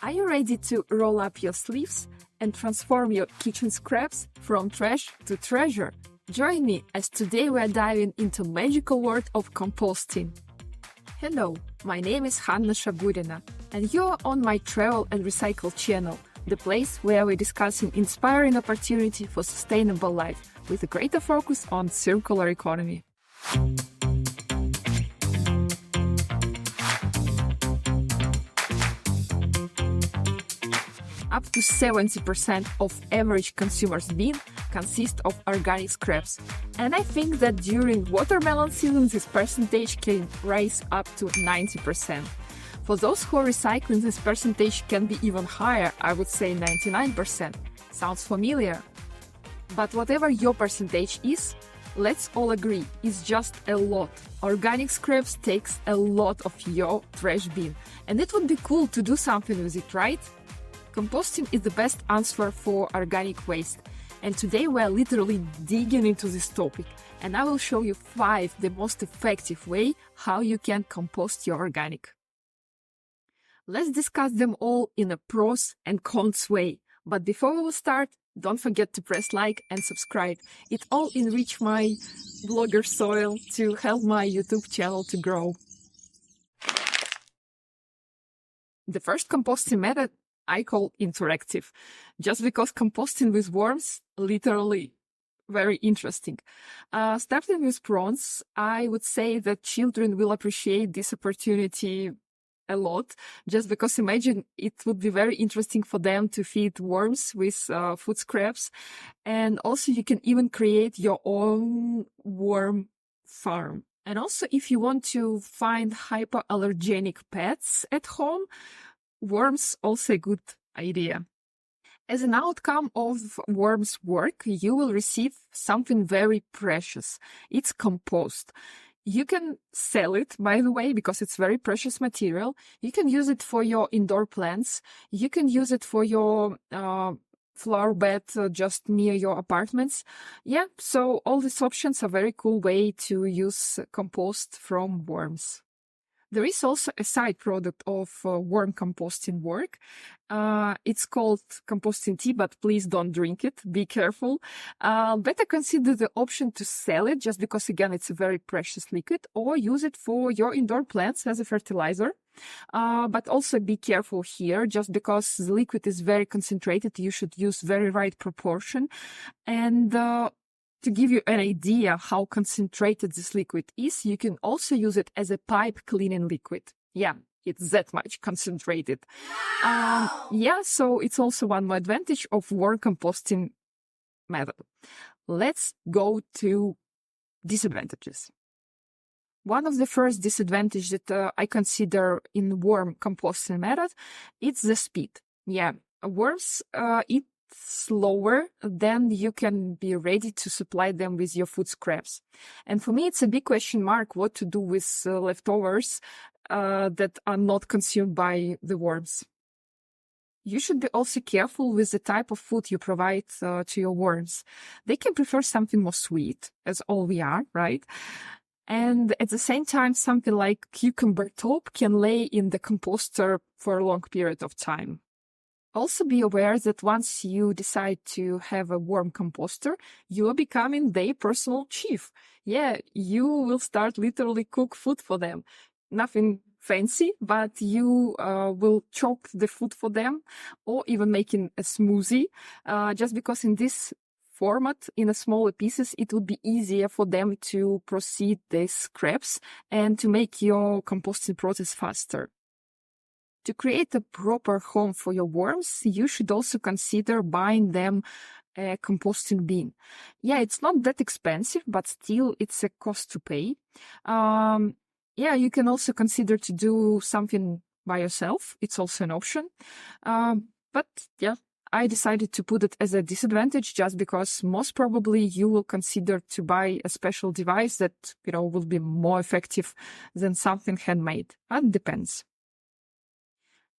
Are you ready to roll up your sleeves and transform your kitchen scraps from trash to treasure? Join me as today we are diving into the magical world of composting. Hello, my name is Hanna Shaburina, and you're on my Travel and Recycle channel, the place where we discuss an inspiring opportunity for sustainable life with a greater focus on circular economy. Up to 70% of average consumer's bin consist of organic scraps. And I think that during watermelon season, this percentage can rise up to 90%. For those who are recycling, this percentage can be even higher, I would say 99%. Sounds familiar? But whatever your percentage is, let's all agree, it's just a lot. Organic scraps takes a lot of your trash bin. And it would be cool to do something with it, right? Composting is the best answer for organic waste, and today we are literally digging into this topic, and I will show you 5 the most effective way how you can compost your organic. Let's discuss them all in a pros and cons way, but before we will start, don't forget to press like and subscribe. It all enrich my blogger soil to help my YouTube channel to grow. The first composting method I call interactive, just because composting with worms, literally very interesting. Starting with prawns, I would say that children will appreciate this opportunity a lot, just because imagine it would be very interesting for them to feed worms with food scraps. And also you can even create your own worm farm. And also if you want to find hypoallergenic pets at home, worms also a good idea. As an outcome of worms' work, you will receive something very precious. It's compost. You can sell it, by the way, because it's very precious material. You can use it for your indoor plants. You can use it for your flower bed just near your apartments. Yeah, so all these options are very cool way to use compost from worms. There is also a side product of worm composting work. It's called composting tea, but please don't drink it. Be careful. Better consider the option to sell it, just because, again, it's a very precious liquid, or use it for your indoor plants as a fertilizer. But also be careful here, just because the liquid is very concentrated, you should use very right proportion. And to give you an idea how concentrated this liquid is, you can also use it as a pipe cleaning liquid. Yeah, it's that much concentrated. Yeah, so it's also one more advantage of worm composting method. Let's go to disadvantages. One of the first disadvantages that I consider in worm composting method, it's the speed. Yeah, worms eat slower than you can be ready to supply them with your food scraps. And for me, it's a big question mark what to do with leftovers that are not consumed by the worms. You should be also careful with the type of food you provide to your worms. They can prefer something more sweet, as all we are, right? And at the same time, something like cucumber top can lay in the composter for a long period of time. Also be aware that once you decide to have a worm composter, you are becoming their personal chief. Yeah, you will start literally cook food for them. Nothing fancy, but you will chop the food for them, or even making a smoothie, just because in this format, in a smaller pieces, it would be easier for them to proceed the scraps and to make your composting process faster. To create a proper home for your worms, you should also consider buying them a composting bin. Yeah, it's not that expensive, but still it's a cost to pay. Yeah, you can also consider to do something by yourself. It's also an option. But yeah, I decided to put it as a disadvantage just because most probably you will consider to buy a special device that, will be more effective than something handmade. It depends.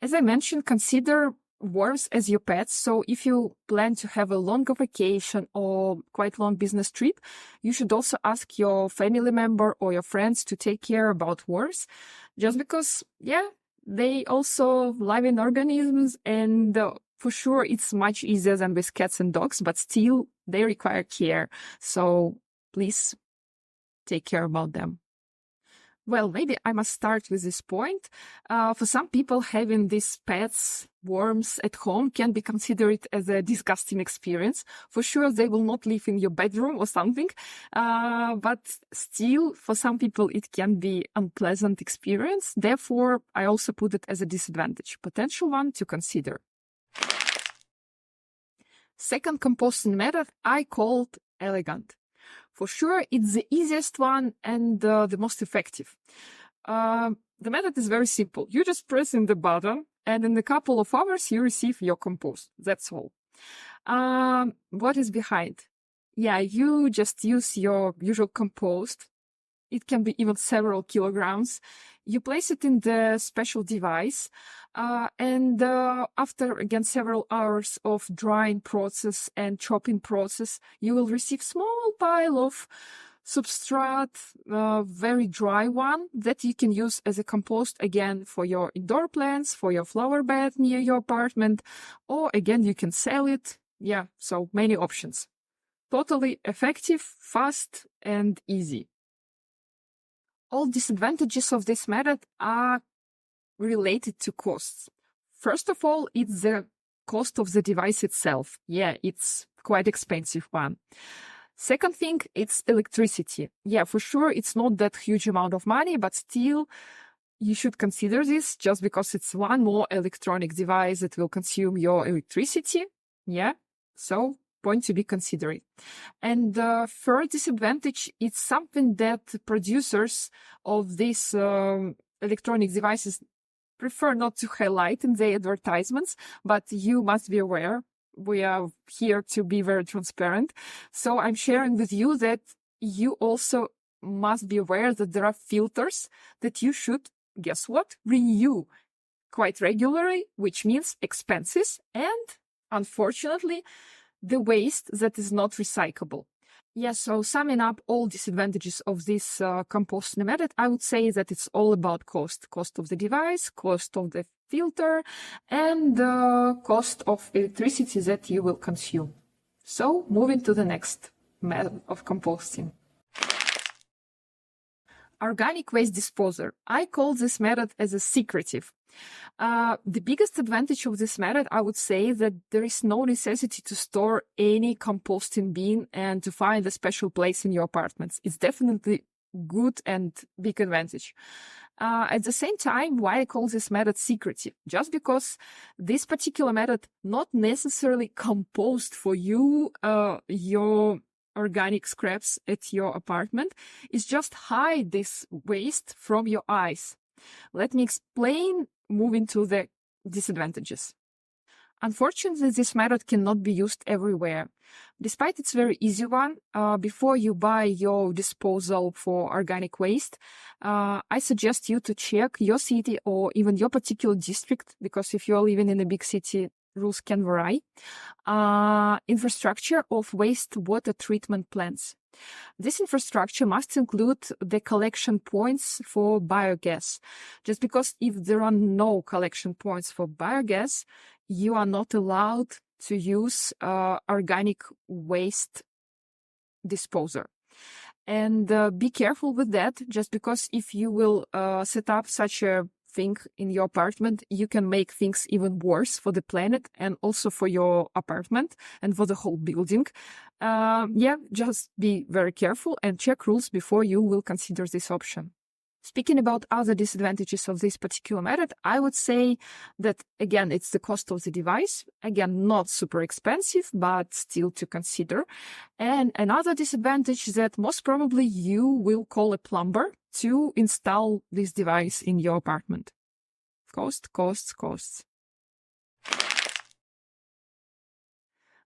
As I mentioned, consider worms as your pets. So if you plan to have a longer vacation or quite long business trip, you should also ask your family member or your friends to take care about worms. Just because, yeah, They also live in organisms, and for sure it's much easier than with cats and dogs, but still they require care. So please take care about them. Well, maybe I must start with this point. For some people, having these pets, worms at home can be considered as a disgusting experience. For sure, they will not live in your bedroom or something. But still, for some people, it can be unpleasant experience. Therefore, I also put it as a disadvantage, potential one to consider. Second composting method I called elegant. For sure, it's the easiest one and the most effective. The method is very simple. You just press in the button, and in a couple of hours, you receive your compost. That's all. What is behind? Yeah, you just use your usual compost. It can be even several kilograms. You place it in the special device, and after, again, several hours of drying process and chopping process, you will receive small pile of substrate, very dry one, that you can use as a compost, again, for your indoor plants, for your flower bed near your apartment, or again, you can sell it. Yeah, so many options. Totally effective, fast, and easy. All disadvantages of this method are related to costs. First of all, it's the cost of the device itself. Yeah, it's quite expensive one. Second thing, it's electricity. Yeah, for sure, it's not that huge amount of money, but still, you should consider this just because it's one more electronic device that will consume your electricity. Yeah, so point to be considered. And the third disadvantage, it's something that producers of these electronic devices prefer not to highlight in their advertisements, but you must be aware. We are here to be very transparent. So I'm sharing with you that you also must be aware that there are filters that you should, guess what, renew quite regularly, which means expenses and, unfortunately, the waste that is not recyclable. Yeah, so summing up all disadvantages of this composting method, I would say that it's all about cost. Cost of the device, cost of the filter, and the cost of electricity that you will consume. So moving to the next method of composting. Organic waste disposer. I call this method as a secretive. The biggest advantage of this method, I would say, that there is no necessity to store any composting bin and to find a special place in your apartments. It's definitely good and big advantage. At the same time, why I call this method secretive? Just because this particular method not necessarily compost for you your organic scraps at your apartment. Is just hide this waste from your eyes. Let me explain, moving to the disadvantages. Unfortunately, this method cannot be used everywhere. Despite its very easy one, before you buy your disposal for organic waste, I suggest you to check your city or even your particular district, because if you're living in a big city, rules can vary. Infrastructure of wastewater treatment plants. This infrastructure must include the collection points for biogas. Just because if there are no collection points for biogas, you are not allowed to use organic waste disposer. And be careful with that, just because if you will set up such a thing in your apartment, you can make things even worse for the planet and also for your apartment and for the whole building. Just be very careful and check rules before you will consider this option. Speaking about other disadvantages of this particular method, I would say that, again, it's the cost of the device. Again, not super expensive, but still to consider. And another disadvantage is that most probably you will call a plumber to install this device in your apartment. Costs.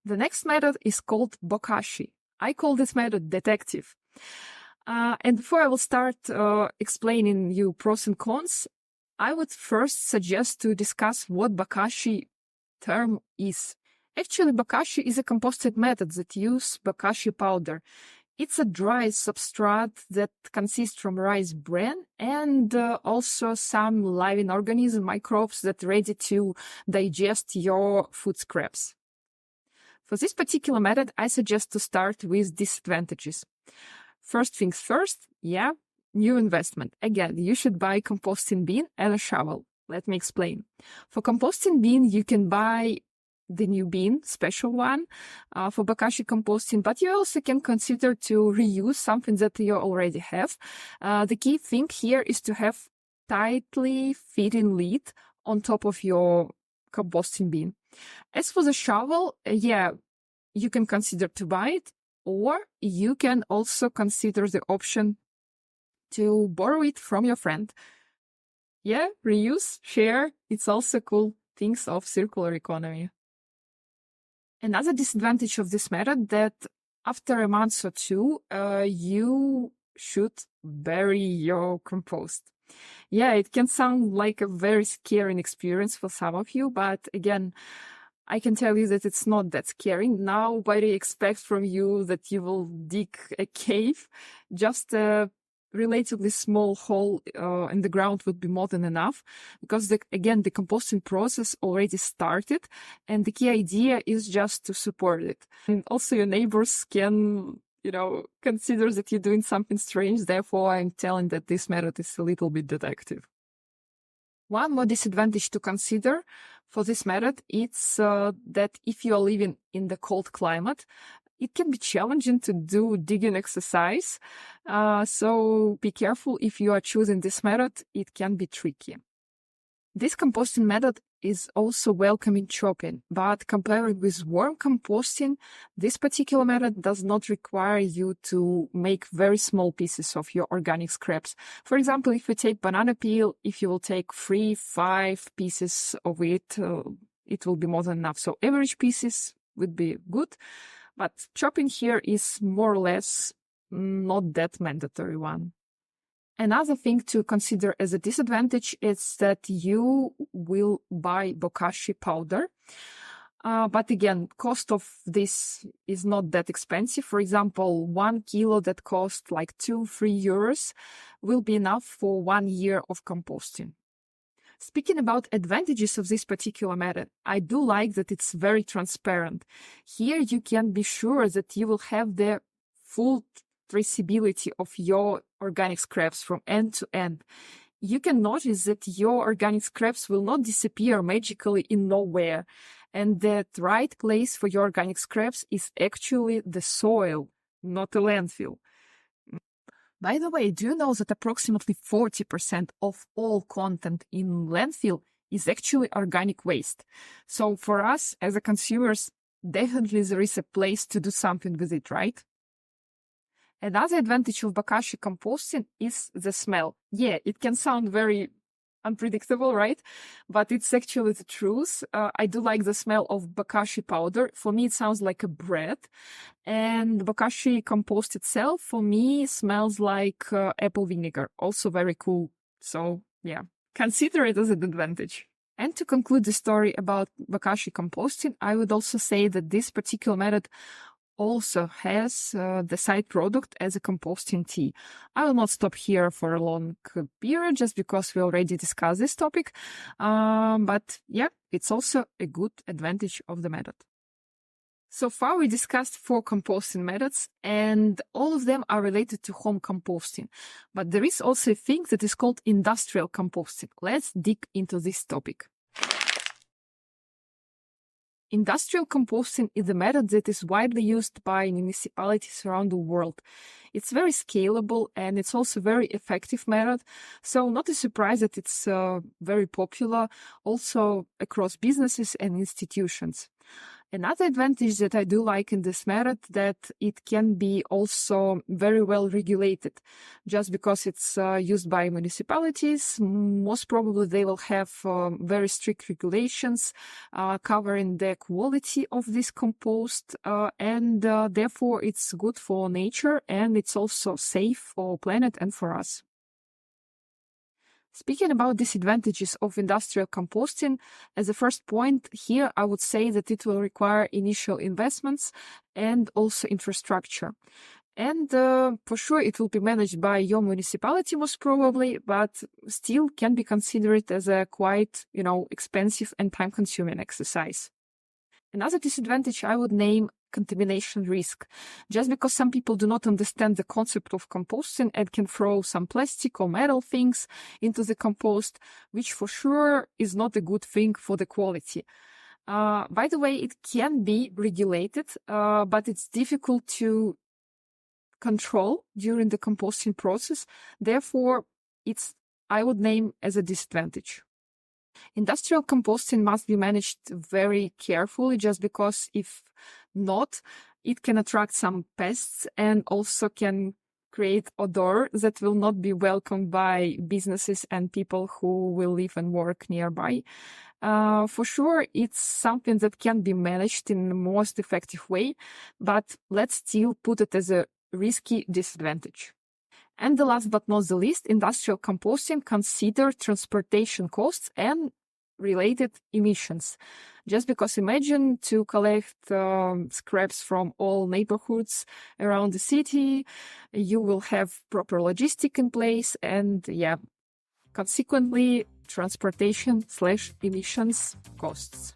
The next method is called Bokashi. I call this method detective. And before I will start explaining you pros and cons, I would first suggest to discuss what Bokashi term is. Actually, Bokashi is a composted method that uses Bokashi powder. It's a dry substrate that consists from rice bran and also some living organism, microbes that are ready to digest your food scraps. For this particular method, I suggest to start with disadvantages. First things first, new investment. Again, you should buy composting bin and a shovel. Let me explain. For composting bin, you can buy the new bin, special one, for Bokashi composting, but you also can consider to reuse something that you already have. The key thing here is to have tightly fitting lid on top of your composting bin. As for the shovel, you can consider to buy it, or you can also consider the option to borrow it from your friend. Reuse, share, it's also cool things of circular economy. Another disadvantage of this method that after a month or two, you should bury your compost. It can sound like a very scary experience for some of you, but again, I can tell you that it's not that scary. Nobody expects from you that you will dig a cave. Just a relatively small hole in the ground would be more than enough, because the composting process already started, and the key idea is just to support it. And also your neighbors can, consider that you're doing something strange. Therefore, I'm telling that this method is a little bit deductive. One more disadvantage to consider for this method is that if you are living in the cold climate, it can be challenging to do digging exercise. So be careful if you are choosing this method, it can be tricky. This composting method is also welcome in chopping, but compared with worm composting, this particular method does not require you to make very small pieces of your organic scraps. For example, if you take banana peel, if you will take 3-5 pieces of it, it will be more than enough. So average pieces would be good, but chopping here is more or less not that mandatory one. Another thing to consider as a disadvantage is that you will buy Bokashi powder. But again, cost of this is not that expensive. For example, 1 kilo that costs like 2-3 euros will be enough for 1 year of composting. Speaking about advantages of this particular method, I do like that it's very transparent. Here you can be sure that you will have the full traceability of your organic scraps from end to end. You can notice that your organic scraps will not disappear magically in nowhere, and that right place for your organic scraps is actually the soil, not a landfill. By the way, do you know that approximately 40% of all content in landfill is actually organic waste? So for us as a consumers, definitely there is a place to do something with it, right? Another advantage of Bokashi composting is the smell. It can sound very unpredictable, right? But it's actually the truth. I do like the smell of Bokashi powder. For me, it sounds like a bread. And Bokashi compost itself, for me, smells like apple vinegar. Also very cool. So, consider it as an advantage. And to conclude the story about Bokashi composting, I would also say that this particular method also has the side product as a composting tea. I will not stop here for a long period just because we already discussed this topic. But it's also a good advantage of the method. So far we discussed 4 composting methods, and all of them are related to home composting. But there is also a thing that is called industrial composting. Let's dig into this topic. Industrial composting is a method that is widely used by municipalities around the world. It's very scalable and it's also a very effective method. So not a surprise that it's very popular also across businesses and institutions. Another advantage that I do like in this method that it can be also very well regulated. Just because it's used by municipalities, most probably they will have very strict regulations covering the quality of this compost, and therefore it's good for nature and it's also safe for planet and for us. Speaking about disadvantages of industrial composting, as a first point here, I would say that it will require initial investments and also infrastructure. And for sure, it will be managed by your municipality most probably, but still can be considered as a quite, expensive and time-consuming exercise. Another disadvantage I would name contamination risk. Just because some people do not understand the concept of composting and can throw some plastic or metal things into the compost, which for sure is not a good thing for the quality. By the way, it can be regulated, but it's difficult to control during the composting process. Therefore, I would name as a disadvantage. Industrial composting must be managed very carefully, just because if not, it can attract some pests and also can create odor that will not be welcomed by businesses and people who will live and work nearby. For sure, it's something that can be managed in the most effective way, but let's still put it as a risky disadvantage. And the last but not the least, industrial composting consider transportation costs and related emissions. Just because imagine to collect scraps from all neighborhoods around the city, you will have proper logistic in place, and consequently transportation/emissions costs.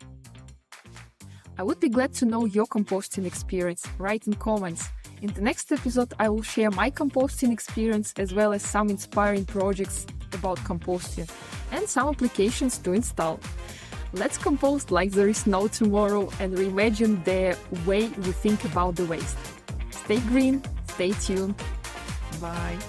I would be glad to know your composting experience. Write in comments. In the next episode, I will share my composting experience as well as some inspiring projects about composting and some applications to install. Let's compost like there is no tomorrow and reimagine the way we think about the waste. Stay green, stay tuned. Bye.